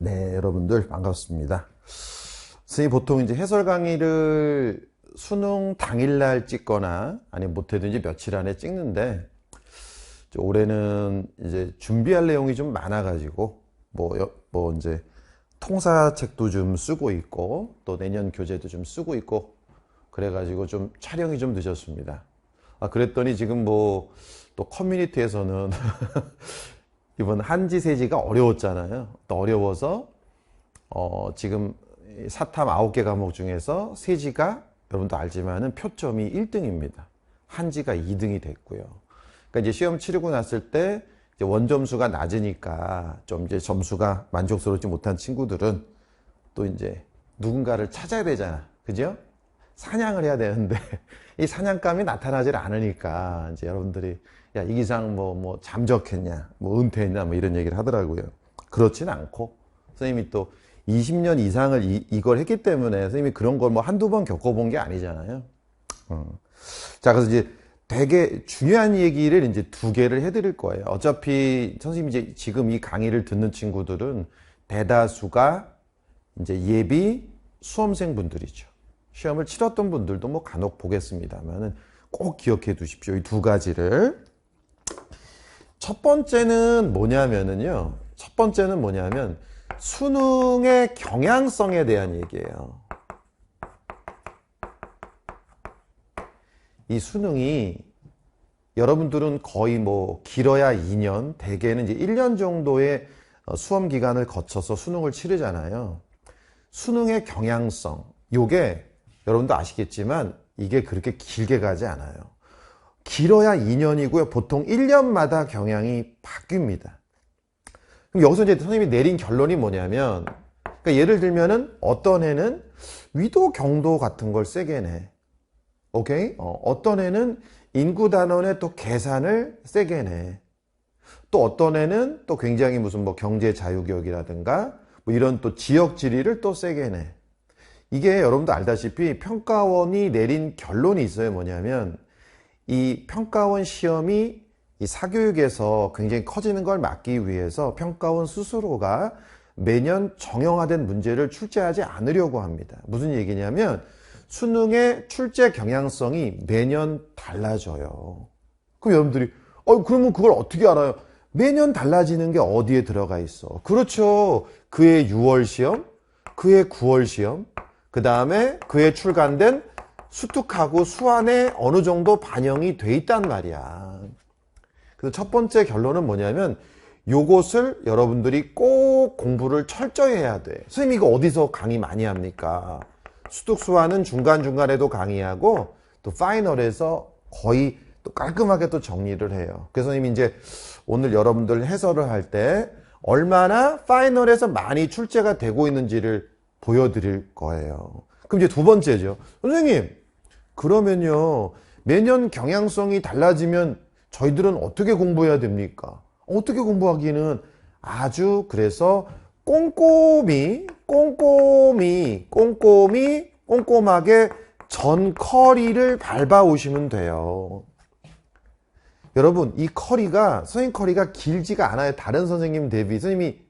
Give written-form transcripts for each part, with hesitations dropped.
네, 여러분들 반갑습니다. 선생님 보통 이제 해설 강의를 수능 당일날 찍거나 아니면 못해도 이제 며칠 안에 찍는데 올해는 이제 준비할 내용이 좀 많아가지고 뭐 이제 통사책도 좀 쓰고 있고 또 내년 교재도 좀 쓰고 있고 그래가지고 좀 촬영이 좀 늦었습니다. 그랬더니 지금 뭐 또 커뮤니티에서는 이번 한지 세지가 어려웠잖아요. 또 어려워서 지금 사탐 9개 과목 중에서 세지가 여러분도 알지만은 표점이 1등입니다. 한지가 2등이 됐고요. 그러니까 이제 시험 치르고 났을 때 이제 원점수가 낮으니까 좀 이제 점수가 만족스럽지 못한 친구들은 또 이제 누군가를 찾아야 되잖아. 그죠? 사냥을 해야 되는데 이 사냥감이 나타나질 않으니까 이제 여러분들이 야, 이 기상 뭐 잠적했냐, 뭐 은퇴했냐, 뭐 이런 얘기를 하더라고요. 그렇진 않고 선생님이 또 20년 이상을 이걸 했기 때문에 선생님이 그런 걸 뭐 한두 번 겪어본 게 아니잖아요. 자, 그래서 이제 되게 중요한 얘기를 이제 2개를 해드릴 거예요. 어차피 선생님이 이제 지금 이 강의를 듣는 친구들은 대다수가 이제 예비 수험생 분들이죠. 시험을 치렀던 분들도 뭐 간혹 보겠습니다만은 꼭 기억해 두십시오. 이 2가지를. 첫 번째는 뭐냐면 수능의 경향성에 대한 얘기예요. 이 수능이 여러분들은 거의 뭐 길어야 2년, 대개는 이제 1년 정도의 수험 기간을 거쳐서 수능을 치르잖아요. 수능의 경향성, 요게 여러분도 아시겠지만 이게 그렇게 길게 가지 않아요. 길어야 2년이고요. 보통 1년마다 경향이 바뀝니다. 그럼 여기서 이제 선생님이 내린 결론이 뭐냐면, 그러니까 예를 들면은 어떤 애는 위도 경도 같은 걸 세게 내. 오케이? 어떤 애는 인구 단원의 또 계산을 세게 내. 또 어떤 애는 또 굉장히 무슨 뭐 경제 자유교육이라든가 뭐 이런 또 지역 지리를 또 세게 내. 이게 여러분도 알다시피 평가원이 내린 결론이 있어요. 뭐냐면 이 평가원 시험이 이 사교육에서 굉장히 커지는 걸 막기 위해서 평가원 스스로가 매년 정형화된 문제를 출제하지 않으려고 합니다. 무슨 얘기냐면 수능의 출제 경향성이 매년 달라져요. 그럼 여러분들이 그러면 그걸 어떻게 알아요? 매년 달라지는 게 어디에 들어가 있어? 그렇죠. 그해 6월 시험, 그해 9월 시험, 그 다음에 그해 출간된 수특하고 수완에 어느 정도 반영이 돼 있단 말이야. 그래서 첫 번째 결론은 뭐냐면 요것을 여러분들이 꼭 공부를 철저히 해야 돼. 선생님 이거 어디서 강의 많이 합니까? 수특 수완은 중간중간에도 강의하고 또 파이널에서 거의 또 깔끔하게 또 정리를 해요. 그래서 선생님이 이제 오늘 여러분들 해설을 할 때 얼마나 파이널에서 많이 출제가 되고 있는지를 보여드릴 거예요. 그럼 이제 2번째죠. 선생님, 그러면요, 매년 경향성이 달라지면 저희들은 어떻게 공부해야 됩니까? 어떻게 공부하기는 아주 그래서 꼼꼼하게 전 커리를 밟아오시면 돼요. 여러분, 이 커리가, 선생님 커리가 길지가 않아요. 다른 선생님 대비. 선생님이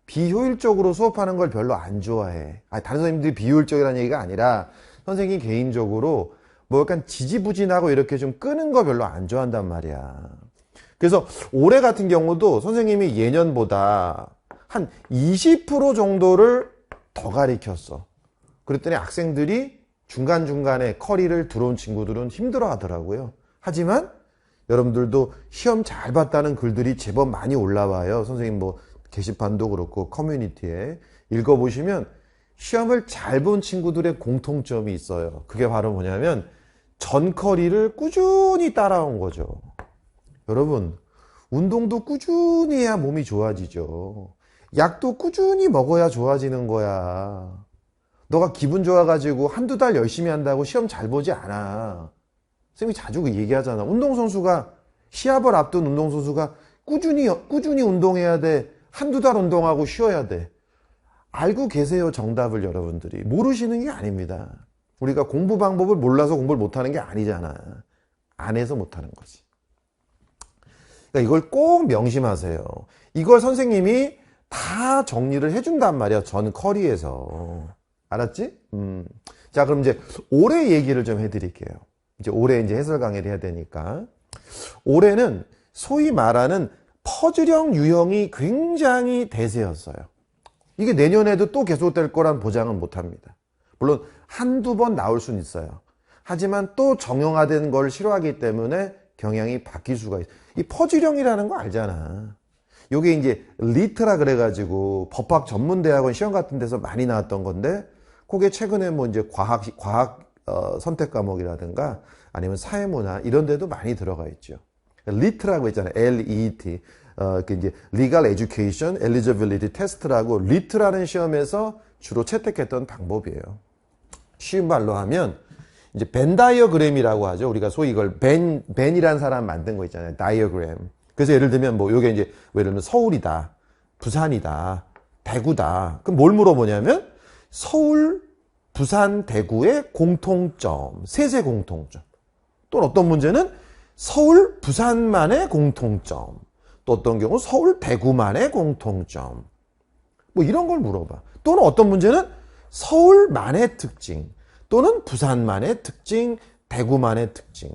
비효율적으로 수업하는 걸 별로 안 좋아해. 다른 선생님들이 비효율적이라는 얘기가 아니라 선생님 개인적으로 뭐 약간 지지부진하고 이렇게 좀 끄는 거 별로 안 좋아한단 말이야. 그래서 올해 같은 경우도 선생님이 예년보다 한 20% 정도를 더 가르쳤어. 그랬더니 학생들이 중간중간에 커리를 들어온 친구들은 힘들어 하더라고요. 하지만 여러분들도 시험 잘 봤다는 글들이 제법 많이 올라와요. 선생님 뭐 게시판도 그렇고 커뮤니티에 읽어보시면 시험을 잘 본 친구들의 공통점이 있어요. 그게 바로 뭐냐면 전커리를 꾸준히 따라온 거죠. 여러분, 운동도 꾸준히 해야 몸이 좋아지죠. 약도 꾸준히 먹어야 좋아지는 거야. 너가 기분 좋아가지고 한두 달 열심히 한다고 시험 잘 보지 않아. 선생님이 자주 그 얘기하잖아. 운동선수가, 시합을 앞둔 운동선수가 꾸준히 운동해야 돼. 한두 달 운동하고 쉬어야 돼. 알고 계세요, 정답을 여러분들이. 모르시는 게 아닙니다. 우리가 공부 방법을 몰라서 공부를 못하는 게 아니잖아. 안 해서 못하는 거지. 그러니까 이걸 꼭 명심하세요. 이걸 선생님이 다 정리를 해준단 말이야. 전 커리에서. 알았지? 자, 그럼 이제 올해 얘기를 좀 해드릴게요. 이제 올해 이제 해설 강의를 해야 되니까. 올해는 소위 말하는 퍼즐형 유형이 굉장히 대세였어요. 이게 내년에도 또 계속될 거란 보장은 못 합니다. 물론 한두 번 나올 수는 있어요. 하지만 또 정형화된 걸 싫어하기 때문에 경향이 바뀔 수가 있어요. 이 퍼즐형이라는 거 알잖아. 요게 이제 리트라 그래가지고 법학 전문대학원 시험 같은 데서 많이 나왔던 건데, 그게 최근에 뭐 이제 과학 선택 과목이라든가 아니면 사회문화 이런 데도 많이 들어가 있죠. 리트라고 있잖아요. LET. 그 이제 Legal Education Eligibility Test라고 리트라는 시험에서 주로 채택했던 방법이에요. 쉬운 말로 하면 이제 벤 다이어그램이라고 하죠. 우리가 소위 이걸 벤이라는 사람 만든 거 있잖아요. 다이어그램. 그래서 예를 들면 뭐 요게 이제 예를 들면 서울이다, 부산이다, 대구다. 그럼 뭘 물어보냐면 서울, 부산, 대구의 공통점, 세세 공통점. 또 어떤 문제는 서울, 부산만의 공통점. 또 어떤 경우 서울, 대구만의 공통점. 뭐 이런 걸 물어봐. 또는 어떤 문제는 서울만의 특징, 또는 부산만의 특징, 대구만의 특징.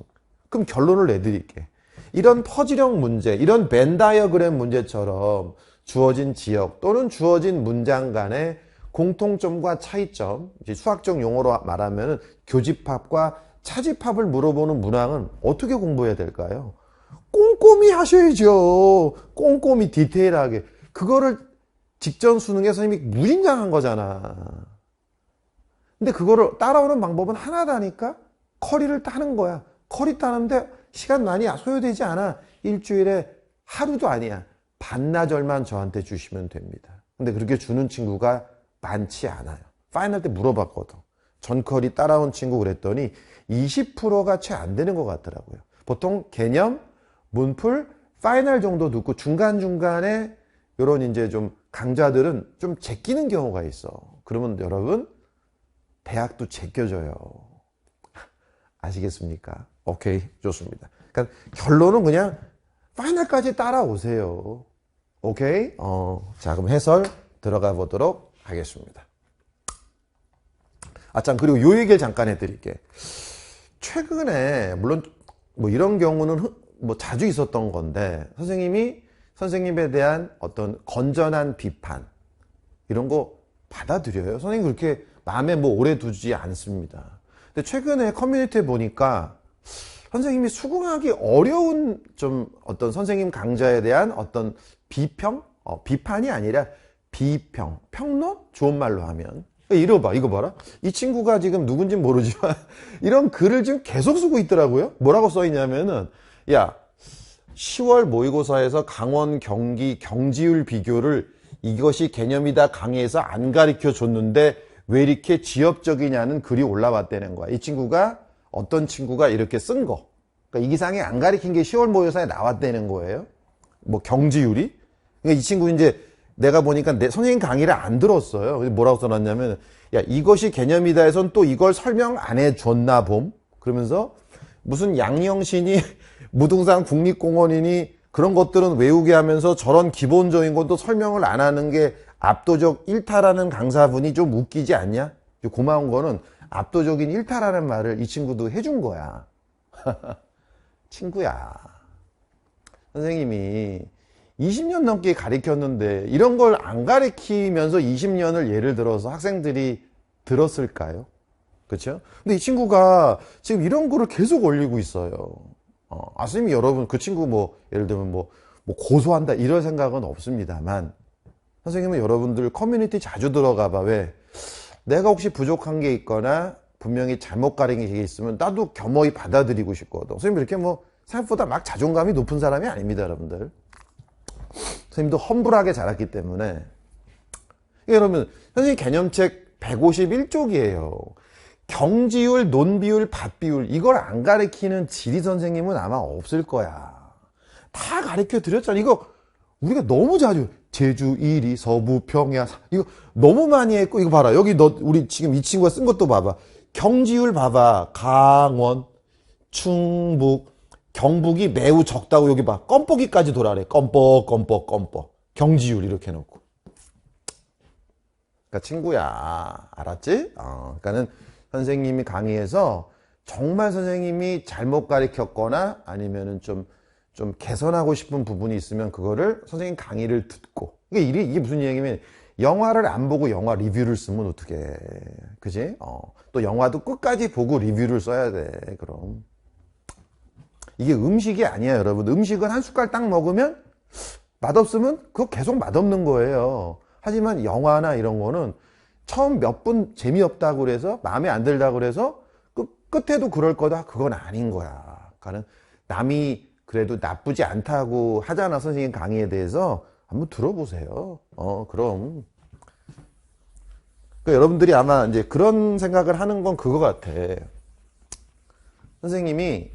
그럼 결론을 내드릴게. 이런 퍼즐형 문제, 이런 벤 다이어그램 문제처럼 주어진 지역 또는 주어진 문장 간의 공통점과 차이점, 이제 수학적 용어로 말하면 교집합과 차집합을 물어보는 문항은 어떻게 공부해야 될까요? 꼼꼼히 하셔야죠. 꼼꼼히 디테일하게. 그거를 직전 수능에 선생님이 무진장한 거잖아. 근데 그거를 따라오는 방법은 하나다니까? 커리를 따는 거야. 커리 따는데 시간 많이 소요되지 않아. 일주일에 하루도 아니야. 반나절만 저한테 주시면 됩니다. 근데 그렇게 주는 친구가 많지 않아요. 파이널 때 물어봤거든. 전커리 따라온 친구 그랬더니 20%가 채 안 되는 것 같더라고요. 보통 개념, 문풀, 파이널 정도 듣고 중간중간에 이런 이제 좀 강좌들은 좀 제끼는 경우가 있어. 그러면 여러분, 대학도 제껴져요. 아시겠습니까? 오케이, 좋습니다. 그러니까 결론은 그냥 파이널까지 따라오세요. 오케이? 자, 그럼 해설 들어가 보도록 하겠습니다. 참, 그리고 요 얘기를 잠깐 해드릴게. 최근에, 물론, 뭐 이런 경우는 뭐 자주 있었던 건데, 선생님이 선생님에 대한 어떤 건전한 비판, 이런 거 받아들여요. 선생님 그렇게 마음에 뭐 오래 두지 않습니다. 근데 최근에 커뮤니티에 보니까 선생님이 수긍하기 어려운 좀 어떤 선생님 강좌에 대한 어떤 비평? 비판이 아니라 비평, 평론? 좋은 말로 하면. 이거 봐라. 이 친구가 지금 누군지 모르지만 이런 글을 지금 계속 쓰고 있더라고요. 뭐라고 써 있냐면은, 야, 10월 모의고사에서 강원, 경기, 경지율 비교를 이것이 개념이다 강의에서 안 가르쳐 줬는데 왜 이렇게 지엽적이냐는 글이 올라왔다는 거야. 이 친구가 어떤 친구가 이렇게 쓴 거. 그러니까 이 기상에 안 가르친 게 10월 모의고사에 나왔다는 거예요. 뭐 경지율이. 그러니까 이 친구 이제 내가 보니까 내 선생님 강의를 안 들었어요. 뭐라고 써놨냐면, 야, 이것이 개념이다 해선 또 이걸 설명 안 해줬나 봄? 그러면서 무슨 양영신이 무등산 국립공원이니 그런 것들은 외우게 하면서 저런 기본적인 것도 설명을 안 하는 게 압도적 일타라는 강사분이 좀 웃기지 않냐? 고마운 거는 압도적인 일타라는 말을 이 친구도 해준 거야. 친구야. 선생님이 20년 넘게 가르쳤는데 이런 걸 안 가르치면서 20년을 예를 들어서 학생들이 들었을까요? 그렇죠? 근데 이 친구가 지금 이런 거를 계속 올리고 있어요. 선생님이 여러분 그 친구 뭐 예를 들면 뭐 고소한다 이런 생각은 없습니다만, 선생님은 여러분들 커뮤니티 자주 들어가 봐. 왜? 내가 혹시 부족한 게 있거나 분명히 잘못 가르친 게 있으면 나도 겸허히 받아들이고 싶거든. 선생님 이렇게 뭐 생각보다 막 자존감이 높은 사람이 아닙니다, 여러분들. 선생님도 험불하게 자랐기 때문에. 여러분, 선생님 개념책 151쪽이에요. 경지율, 논비율, 밭비율 이걸 안 가르치는 지리 선생님은 아마 없을 거야. 다 가르쳐 드렸잖아. 이거 우리가 너무 자주 제주, 이리, 서부, 평야 이거 너무 많이 했고, 이거 봐라. 여기 우리 지금 이 친구가 쓴 것도 봐봐. 경지율 봐봐. 강원, 충북, 경북이 매우 적다고 여기 봐. 껌뻑이까지 돌아래. 껌뻑. 경지율 이렇게 해놓고. 그러니까 친구야. 알았지? 그러니까는 선생님이 강의에서 정말 선생님이 잘못 가르쳤거나 아니면은 좀 개선하고 싶은 부분이 있으면 그거를 선생님 강의를 듣고. 이게 무슨 얘기냐면 영화를 안 보고 영화 리뷰를 쓰면 어떡해. 그지? 또 영화도 끝까지 보고 리뷰를 써야 돼. 그럼. 이게 음식이 아니야, 여러분. 음식은 한 숟갈 딱 먹으면 맛없으면 그거 계속 맛없는 거예요. 하지만 영화나 이런 거는 처음 몇 분 재미없다고 그래서 마음에 안 들다고 그래서 끝에도 그럴 거다. 그건 아닌 거야. 그러니까 남이 그래도 나쁘지 않다고 하잖아. 선생님 강의에 대해서 한번 들어보세요. 그럼. 그러니까 여러분들이 아마 이제 그런 생각을 하는 건 그거 같아. 선생님이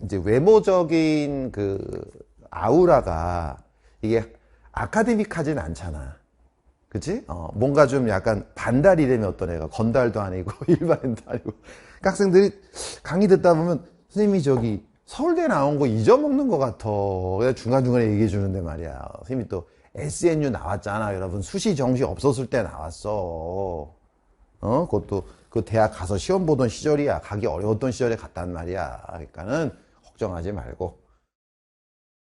이제 외모적인 아우라가 이게 아카데믹하진 않잖아. 그치? 뭔가 좀 약간 반달이라면 어떤 애가 건달도 아니고 일반인도 아니고. 그러니까 학생들이 강의 듣다 보면 선생님이 서울대 나온 거 잊어먹는 것 같아. 그래서 중간중간에 얘기해 주는데 말이야. 선생님이 또 SNU 나왔잖아. 여러분 수시 정시 없었을 때 나왔어. 그것도 그 대학 가서 시험 보던 시절이야. 가기 어려웠던 시절에 갔단 말이야. 그러니까는 걱정하지 말고